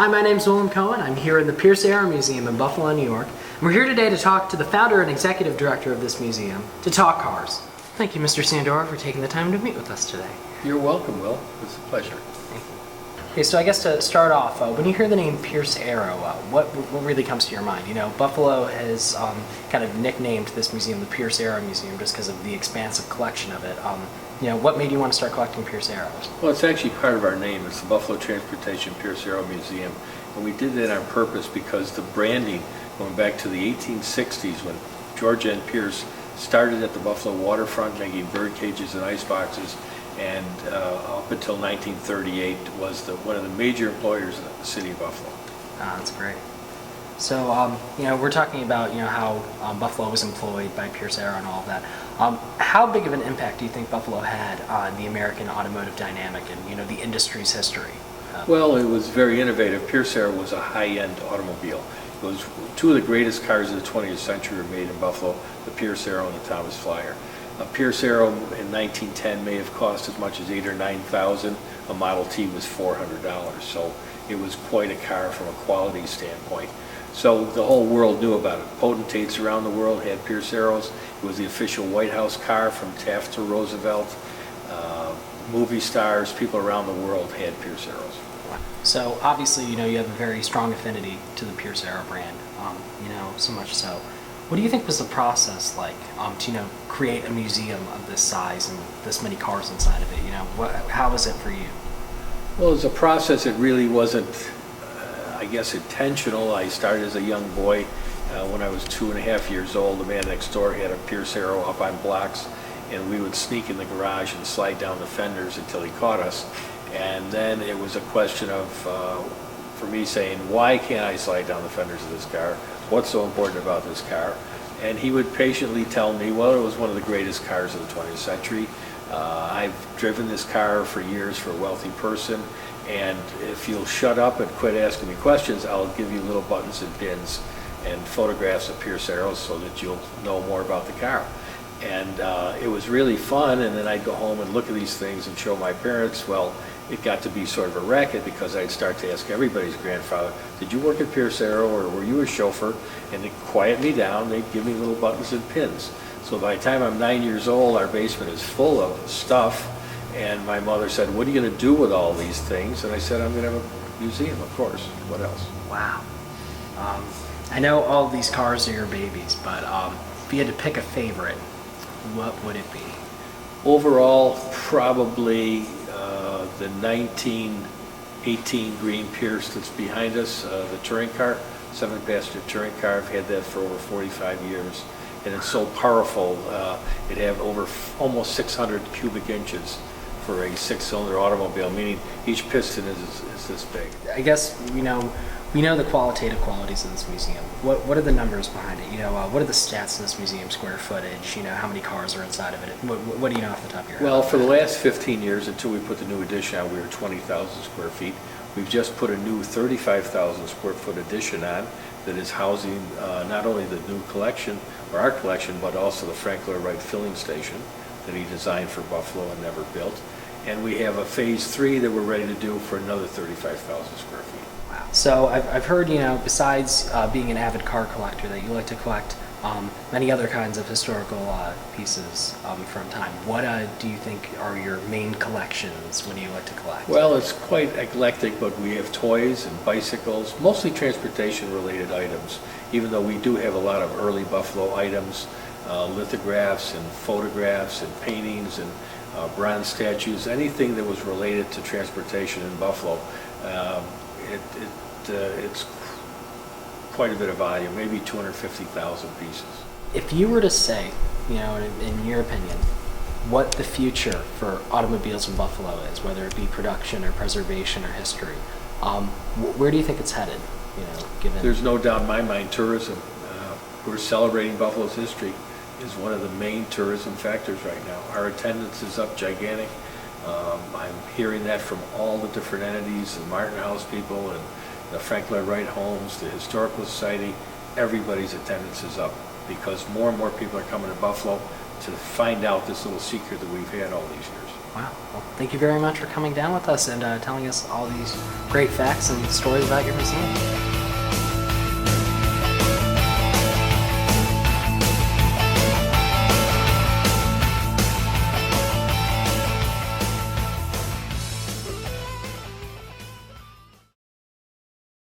Hi, my name's Willem Cohen. I'm here in the Pierce Arrow Museum in Buffalo, New York. And we're here today to talk to the founder and executive director of this museum, to talk cars. Thank you, Mr. Sandoro, for taking the time to meet with us today. You're welcome, Will. It's a pleasure. Thank you. Okay, so I guess to start off, when you hear the name Pierce Arrow, what really comes to your mind? You know, Buffalo has kind of nicknamed this museum the Pierce Arrow Museum just because of the expansive collection of it. You know, what made you want to start collecting Pierce Arrows? Well, it's actually part of our name. It's the Buffalo Transportation Pierce Arrow Museum. And we did that on purpose because the branding, going back to the 1860s when George N. Pierce started at the Buffalo waterfront making bird cages and ice boxes, and up until 1938 was one of the major employers in the city of Buffalo. That's great. So, you know, we're talking about, you know, how Buffalo was employed by Pierce Arrow and all of that. How big of an impact do you think Buffalo had on the American automotive dynamic and, you know, the industry's history? Well, it was very innovative. Pierce Arrow was a high-end automobile. It was two of the greatest cars of the 20th century were made in Buffalo, the Pierce Arrow and the Thomas Flyer. A Pierce Arrow in 1910 may have cost as much as $8,000 or $9,000. A Model T was $400, so it was quite a car from a quality standpoint. So the whole world knew about it. Potentates around the world had Pierce Arrows. It was the official White House car from Taft to Roosevelt. Movie stars, people around the world had Pierce Arrows. So obviously, you know, you have a very strong affinity to the Pierce Arrow brand, you know, so much so. What do you think was the process like to, you know, create a museum of this size and this many cars inside of it? You know, how was it for you? Well, it was a process. It really wasn't, I guess, intentional. I started as a young boy. When I was 2.5 years old, the man next door had a Pierce Arrow up on blocks, and we would sneak in the garage and slide down the fenders until he caught us. And then it was a question of, for me saying, why can't I slide down the fenders of this car? What's so important about this car? And he would patiently tell me, well, it was one of the greatest cars of the 20th century. I've driven this car for years for a wealthy person, and if you'll shut up and quit asking me questions, I'll give you little buttons and pins and photographs of Pierce Arrows so that you'll know more about the car. And it was really fun, and then I'd go home and look at these things and show my parents. Well, it got to be sort of a racket because I'd start to ask everybody's grandfather, did you work at Pierce Arrow or were you a chauffeur? And they'd quiet me down, they'd give me little buttons and pins. So by the time I'm 9 years old, our basement is full of stuff, and my mother said, what are you going to do with all these things? And I said, I'm going to have a museum, of course. What else? Wow. I know all of these cars are your babies, but if you had to pick a favorite, what would it be? Overall, probably the 1918 green Pierce that's behind us, the touring car, 7-passenger touring car. I've had that for over 45 years, and it's so powerful. It have over almost 600 cubic inches for a 6-cylinder automobile, meaning each piston is this big. I guess, you know, we know the qualitative qualities of this museum. What are the numbers behind it? You know, what are the stats in this museum? Square footage, you know, how many cars are inside of it? What do you know off the top of your head? Well, for the last 15 years, until we put the new addition on, we were 20,000 square feet. We've just put a new 35,000 square foot addition on that is housing not only the new collection, or our collection, but also the Frank Lloyd Wright filling station that he designed for Buffalo and never built. And we have a phase 3 that we're ready to do for another 35,000 square feet. Wow. So I've heard, you know, besides being an avid car collector, that you like to collect many other kinds of historical pieces from time. What do you think are your main collections? What do you like to collect? Well, it's quite eclectic, but we have toys and bicycles, mostly transportation-related items, even though we do have a lot of early Buffalo items, lithographs and photographs and paintings and bronze statues, anything that was related to transportation in Buffalo. It's quite a bit of volume, maybe 250,000 pieces. If you were to say, you know, in your opinion, what the future for automobiles in Buffalo is, whether it be production or preservation or history, where do you think it's headed? You know, given there's no doubt in my mind, tourism. We're celebrating Buffalo's history is one of the main tourism factors right now. Our attendance is up gigantic. I'm hearing that from all the different entities, the Martin House people and the Frank Lloyd Wright homes, the Historical Society. Everybody's attendance is up because more and more people are coming to Buffalo to find out this little secret that we've had all these years. Wow. Well, thank you very much for coming down with us and telling us all these great facts and stories about your museum.